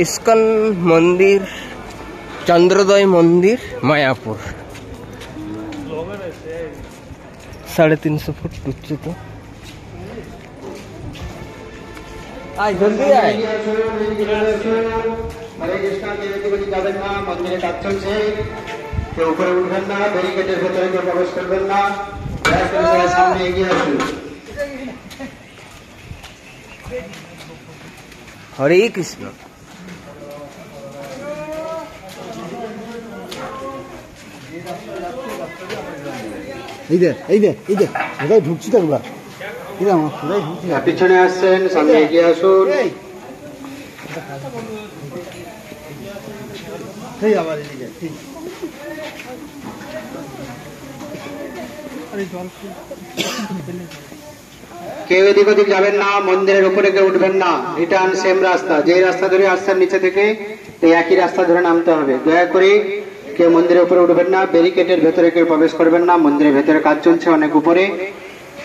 ISKCON মন্দির, চন্দ্রোদয় মন্দির, Mayapur. 350 foot উচ্চত। আয় জলদি আয়। হরে কৃষ্ণ। যাবেন না, মন্দিরে কাজ চলছে, কেউ উপরে উঠবেন না, ব্যারিকেডের ভেতরে কেউ প্রবেশ করবেন না, সামনে এগিয়ে আসুন। হরে কৃষ্ণ। ঢুকছি তো পিছনে আসছেন, সামনে এগিয়ে আসুন। কেউ এদিক ওদিক যাবেন না, মন্দিরের উপরে কেউ উঠবেন না। রিটার্ন সেম রাস্তা, যে রাস্তা ধরে আসছেন নিচে থেকে এই একই রাস্তা ধরে নামতে হবে। দয়া করে কেউ মন্দিরের উপরে উঠবেন না, ব্যারিকেডের ভেতরে কেউ প্রবেশ করবেন না। মন্দিরের ভেতরে কাজ চলছে অনেক উপরে,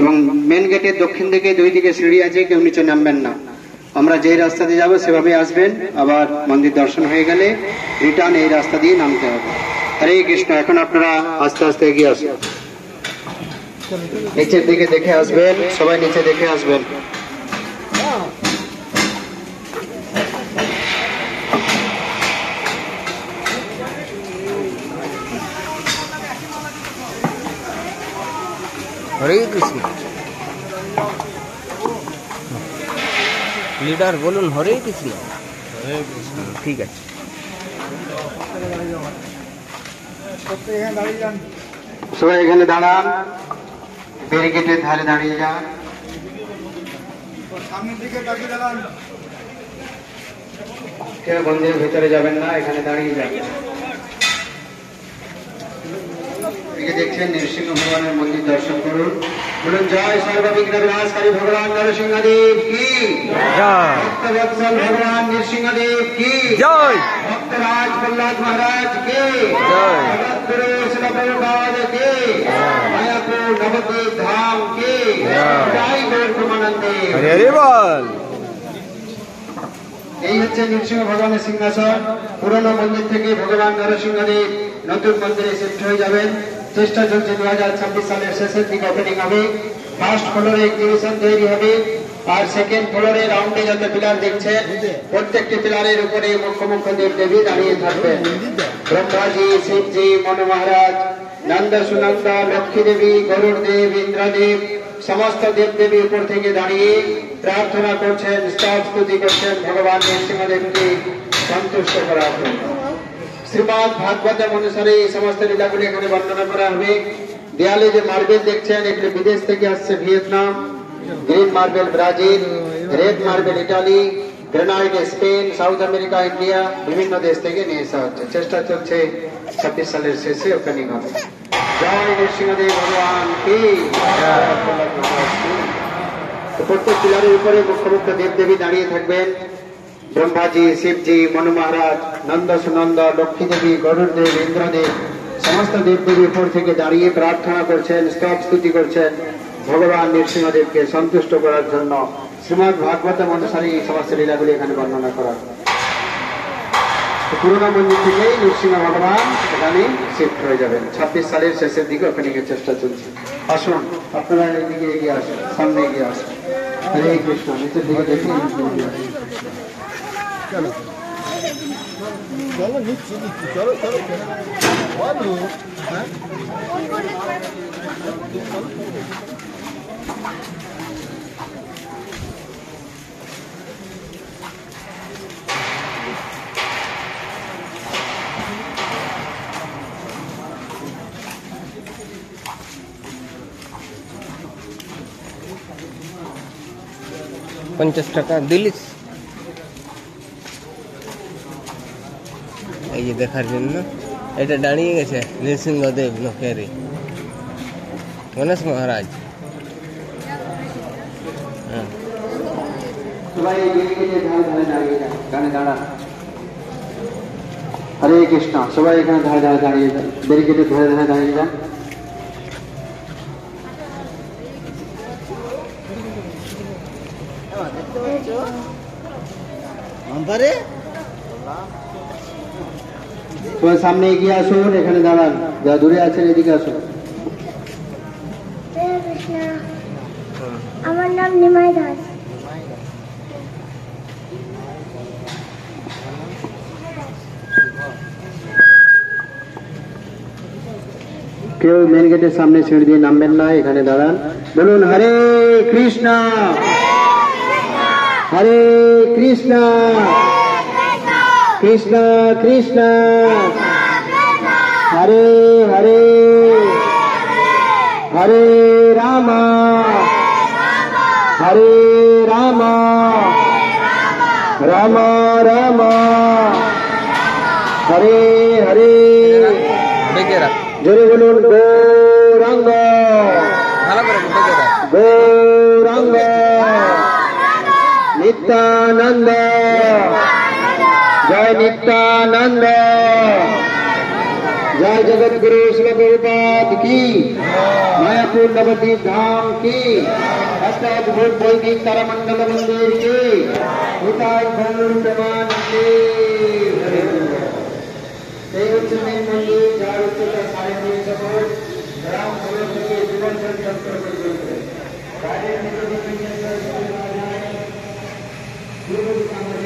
এবং মেন গেটের দক্ষিণ দিকে 2 দিকে সিঁড়ি আছে, কেউ নিচে নামবেন না। আমরা যে রাস্তা দিয়ে যাবো সেভাবে আসবেন, আবার মন্দির দর্শন হয়ে গেলে রিটার্ন এই রাস্তা দিয়ে নামতে হবে। হরে কৃষ্ণ। এখন আপনারা আস্তে আস্তে এগিয়ে আসুন, নিচের দিকে দেখে আসবেন, সবাই নিচে দেখে আসবেন। হরে কৃষ্ণ। লিডার বলুন হরে কৃষ্ণ। ঠিক আছে। সবাই এখানে দাঁড়ান, ব্যারিকেডের ধারে দাঁড়িয়ে যান। কেউ মন্দিরের ভেতরে যাবেন না, এখানে দাঁড়িয়ে যান। দেখছেন নৃসিংহ ভগবানের মন্দির দর্শন করুন। বলুন জয় সর্ববিঘ্ন বিনাশকারী ভগবান নরসিংহদেব কি জয়, ভক্তবৎসল ভগবান নৃসিংহদেব কি জয়, ভক্তরাজ প্রহ্লাদ মহারাজ কে জয়, জগদ্গুরু শিল প্রভুপাদ কে জয়, মায়াপুর নবদ্বীপ ধাম কে জয়, গৌর প্রেমানন্দে হরি বল। এই হচ্ছে নৃসিংহ ভগবানের সিংহাসন। পুরনো মন্দির থেকে ভগবান নরসিংহদেব নতুন মন্দিরে শিফট হয়ে যাবেন। চেষ্টা চলছে 2026 সালের শেষের দিকে ওপেনিং হবে। ফার্স্ট ফ্লোরে এক্সিবিশন তৈরি হবে, আর সেকেন্ড ফ্লোরে রাউন্ডে যত পিলার দেখছেন প্রত্যেকটি পিলারের উপরে মুখ্য মুখ্য দেব দেবী দাঁড়িয়ে থাকবেন। ব্রহ্মাজি, শিবজি, মনু মহারাজ, নন্দ সুনন্দ, লক্ষ্মী দেবী, গরুড় দেব, ইন্দ্রদেব, সমস্ত দেব দেবী উপর থেকে দাঁড়িয়ে প্রার্থনা করছেন, স্তব স্তুতি করছেন ভগবান নৃসিংহদেবকে সন্তুষ্ট করার জন্য। শ্রীমদ ভাগবতম অনুসারে এই সমস্ত লীলাগুলি এখানে বর্ণনা করা হবে। দেয়ালে যে মার্বেল দেখছেন এগুলো বিদেশ থেকে আসছে, Vietnam, green marble Brazil, red marble Italy, granite Spain, south America, India, বিভিন্ন দেশ থেকে নিয়ে আসা হচ্ছে। চেষ্টা চলছে 26 সালের শেষে ওপেনিং হবে। জয় নৃসিংহদেব ভগবান কি। প্রত্যেক পিলারের উপরে মুখ্য মুখ্য দেব দেবী দাঁড়িয়ে থাকবেন। ব্রহ্মাজি, শিবজি, মনু মহারাজ, নন্দ সুনন্দ, লক্ষ্মী দেবী, গরুড় দেব, ইন্দ্রদেব, সমস্ত দেব দেবী উপর থেকে দাঁড়িয়ে প্রার্থনা করছেন, স্তব স্তুতি করছেন ভগবান নৃসিংহদেবকে সন্তুষ্ট করার জন্য। শ্রীমদ ভাগবতম অনুসারে এই সমস্ত লীলাগুলি এখানে বর্ণনা করা। পুরোনো মন্দির থেকেই নৃসিংহ ভগবান এখানে শিফট হয়ে যাবেন। 26 সালের শেষের দিকে ওপেনিং এর চেষ্টা চলছে। আসুন আপনারা এদিকে এগিয়ে আসুন, সামনে এগিয়ে আসুন। হরে কৃষ্ণ। নিচের দিকে দেখে চলো চলো নিচ্ছি চলো চলো বলো। হ্যাঁ $50 দিলিস এই যে দেখার জন্য। এটা দাঁড়িয়ে গেছে নৃসিংহদেব লোকেরি গণেশ মহারাজ। হরে কৃষ্ণ। সবাই এখানে ধারে ধারে দাঁড়িয়ে যান, ব্যারিকেডে ধরে ধরে দাঁড়িয়ে যান। তোমার সামনে এগিয়ে আসুন, এখানে দাঁড়ান, যা দূরে আছেন এদিকে আসুন। হরে কৃষ্ণ। আমার নাম নিমাই দাস। কেউ মেন গেটের সামনে সিঁড়ি দিয়ে নামবেন না, এখানে দাঁড়ান। বলুন হরে কৃষ্ণ, হরে কৃষ্ণ, কৃষ্ণ কৃষ্ণ, হরে হরে, হরে রাম, হরে রাম, রাম রাম, হরে হরে। ডেকে রাখ, জোরে বলুন গৌরাঙ্গ, ভালো করে ডেকে রাখ। গৌরাঙ্গ, নিত্যানন্দ, জয় নিত্যানন্দ, जय जगत गुरु श्री प्रभुपाद की, मायापुर नवद्वीप धाम की, अष्टादशभुज वैदिक तारामंडल मंदिर की, हिताय गौर प्रेमानंदे। देवचंदी मंदिर যার উচ্চতা 350 ফুট, গ্রাম ফলক থেকে জীবন চক্র পর্যন্ত গাড়ির নিচে বিন্যাস করা যায়। গুরু সামগ্রী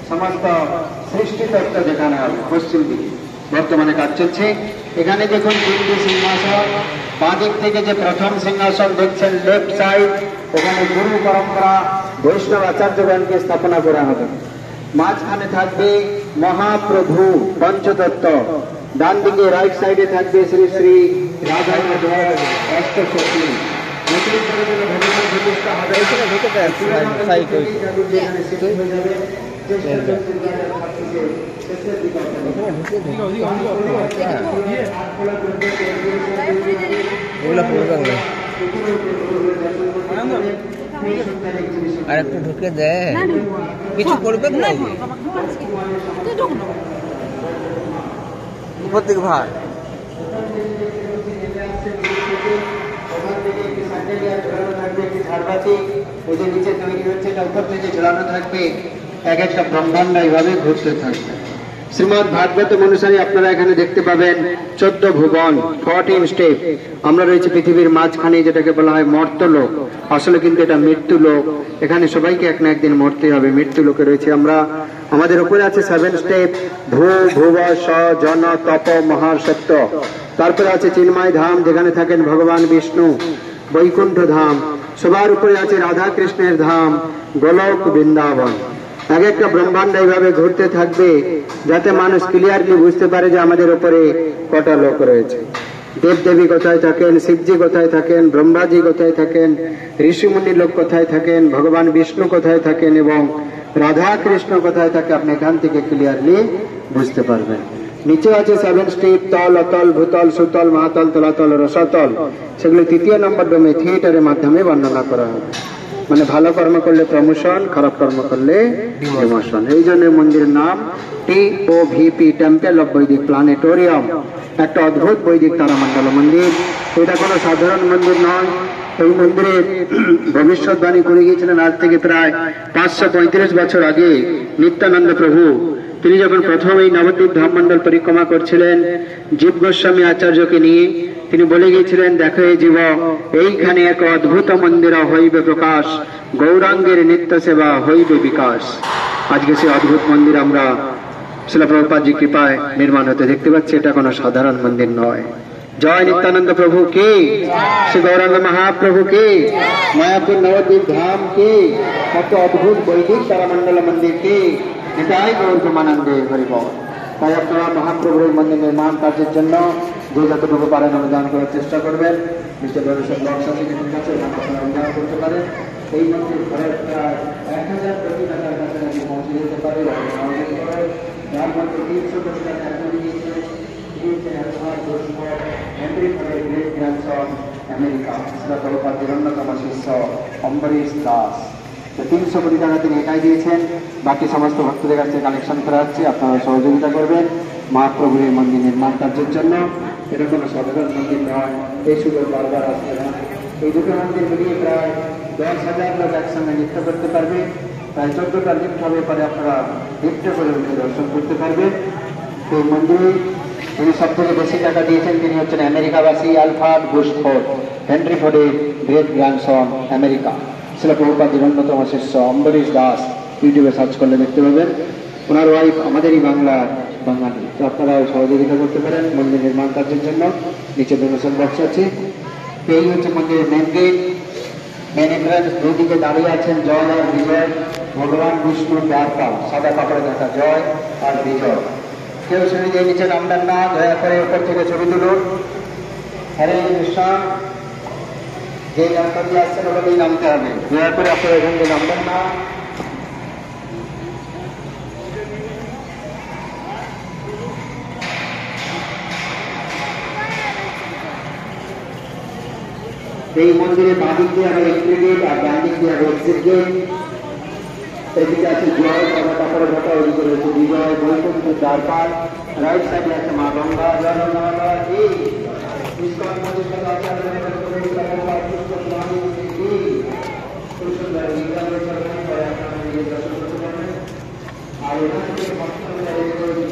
সমস্ত সৃষ্টি তত্ত্ব যেখানে হবে পশ্চিম দিকে বর্তমানে কাজ চলছে। এখানে দেখুন তিনটি সিংহাসন, বাঁ দিক থেকে যে প্রথম সিংহাসন দেখছেন লেফট সাইড, ওখানে গুরু পরম্পরা বৈষ্ণব আচার্যগণকে স্থাপনা করা হবে। মাঝখানে থাকবে মহাপ্রভু পঞ্চতত্ত্ব, ডান দিকে রাইট সাইডে থাকবে শ্রী শ্রী রাধা মাধব অষ্টশক্তি। আর একটু ঢুকে দে, কিছু করবে না প্রত্যেক ভাই। ঝাড়বাতি ওই যে নিচে তৈরি হচ্ছে, এটা উপর থেকে ঝোলানো থাকবে, এক একটা ব্রহ্মাণ্ড এইভাবে ঘুরতে থাকবে। শ্রীমদ ভাগবত অনুসারে আপনারা এখানে দেখতে পাবেন 14 ভুবন, 14 স্টেপ। আমরা রয়েছে পৃথিবীর মাঝখানে, যেটাকে বলা হয় মর্তলোক, আসলে কিন্তু এটা মৃত্যু লোক। এখানে সবাইকে এক না একদিন মরতে হবে, মৃত্যু লোকে রয়েছে আমরা। আমাদের উপরে আছে 7 স্টেপ, ভূ ভুব স জন তপ মহার সত্য। তারপরে আছে চিন্ময় ধাম, যেখানে থাকেন ভগবান বিষ্ণু, বৈকুণ্ঠ ধাম। সবার উপরে আছে রাধা কৃষ্ণের ধাম, গোলক বৃন্দাবন। এক একটা ব্রহ্মাণ্ড এইভাবে ঘুরতে থাকবে, যাতে মানুষ ক্লিয়ারলি বুঝতে পারে যে আমাদের উপরে কটা লোক রয়েছে। দেবদেবী কোথায় থাকেন, শিবজি কোথায় থাকেন, ব্রহ্মাজি কোথায় থাকেন, ঋষিমুনি লোক কোথায় থাকেন, ভগবান বিষ্ণু কোথায় থাকেন এবং রাধা কৃষ্ণ কোথায় থাকে, আপনি এখান থেকে ক্লিয়ারলি বুঝতে পারবেন। নিচে আছে 7 স্টেপ, তল, অতল, ভূতল, সুতল, মহাতল, তলাতল, রসাতল। সেগুলো 3 নম্বর ডোমে থিয়েটারের মাধ্যমে বর্ণনা করা হবে। মানে ভালো কর্ম করলে প্রমোশন, খারাপ কর্ম করলে ডিমোশন। এই জন্য মন্দিরের নাম TOVP, টেম্পল অফ বৈদিক প্ল্যানেটোরিয়াম। একটা অদ্ভুত বৈদিক তারামণ্ডল মন্দির। এটা কোনো সাধারণ মন্দির নয়। এই মন্দিরের ভবিষ্যৎবাণী করে গিয়েছিলেন আজ থেকে প্রায় 535 বছর আগে নিত্যানন্দ প্রভু। তিনি যখন প্রথম এই নবদ্বীপ ধাম মন্ডল পরিক্রমা করছিলেন জীব গোস্বামী আচার্যকে নিয়ে, তিনি বলে গিয়েছিলেন, দেখো এই জীব, এইখানে এক অদ্ভুত মন্দির হইবে প্রকাশ, গৌরাঙ্গের নিত্য সেবা হইবে বিকাশ। আজকে সেই অদ্ভুত মন্দির আমরা শ্রীল প্রভুপাদজি কৃপায় নির্মাণ হতে দেখতে পাচ্ছি। এটা কোনো সাধারণ মন্দির নয়। জয় নিত্যানন্দ প্রভু কি, শ্রী গৌরাঙ্গ মহাপ্রভু কি, মায়াপুর নবদ্বীপ ধাম কি, কত অদ্ভুত বৈদিক তারামণ্ডল মন্দির কি, এটাই গৌর প্রেমানন্দে হরিবল। তাই আপনারা মহাপ্রভুর এই মন্দির নির্মাণ কার্যের জন্য যে যতটুকু পারেন অনুদান করার চেষ্টা করবেন। নিচে ডোনেশন বক্স আছে, যেখানে কাছে আপনারা অনুদান করতে পারেন। এই মন্দির ঘরের প্রায় 1000 কোটি টাকার কাছাকাছি পৌঁছে যেতে পারে। যার মধ্যে 300 কোটি টাকা এখন দিয়েছেন আমেরিকা শ্রীল প্রভুপাদের অন্যতম শিষ্য অম্বরীশ দাস। 300 কোটি টাকা তিনি একাই দিয়েছেন। বাকি সমস্ত ভক্তদের কাছে কালেকশন করা হচ্ছে, আপনারা সহযোগিতা করবেন। মহাপ্রভুর এই মন্দির নির্মাণ কার্যের জন্য। এটা কোনো সাধারণ মন্দির নয়, এই সুযোগ বারবার আসবে না। এই দুটো মন্দির মিলিয়ে প্রায় 10,000 লোক একসঙ্গে নৃত্য করতে পারবে। প্রায় 14টা লিফট হবে, পরে আপনারা লিফটে করে উঠে দর্শন করতে পারবেন। এই মন্দিরে যিনি সব থেকে বেশি টাকা দিয়েছেন তিনি হচ্ছেন আমেরিকাবাসী আলফ্রেড বুশ ফোর্ড, হেনরি ফোর্ডের গ্রেট গ্র্যান্ডসন, আমেরিকা। শিলা প্রভুপাদের অন্যতম শিষ্য অম্বরীশ দাস, ইউটিউবে সার্চ করলে দেখতে পাবেন। ওনার ওয়াইফ আমাদেরই বাঙালি। তো আপনারাও সহযোগিতা করতে পারেন মন্দির নির্মাণ কার্যের জন্য। নিচে ডোনেশন বক্স আছে। এই হচ্ছে মন্দিরের মেন গেট, মেন এন্ট্রান্স। দুদিকে দাঁড়িয়ে আছেন জয় আর বিজয়, ভগবান বিষ্ণুর দ্বারপাল, সাদা কাপড়ে দেখা জয় আর বিজয়। কেউ সিঁড়ি দিয়ে নিচে নামবেন না, দয়া করে উপর থেকে ছবি তুলুন। হরে কৃষ্ণ। যে রাস্তা দিয়ে আসছেন ওখানেই নামতে হবে, দয়া করে আপনারা এখান থেকে নামবেন না। এই মন্দিরে বাঁদিক দিয়ে হবে এন্ট্রি গেট আর ডান দিক দিয়ে হবে এক্সিট গেট। এদিকে আছে জয়, সাদা কাপড়ে ঢাকা, ওদিকে রয়েছে বিজয়, বৈকুণ্ঠ দ্বারপাল। রাইট সাইডে আছে মা গঙ্গা, জয় গঙ্গা। এই ইসকন মন্দির সাথে আচার্য খুব সুন্দর বিজ্ঞান আর এখান থেকে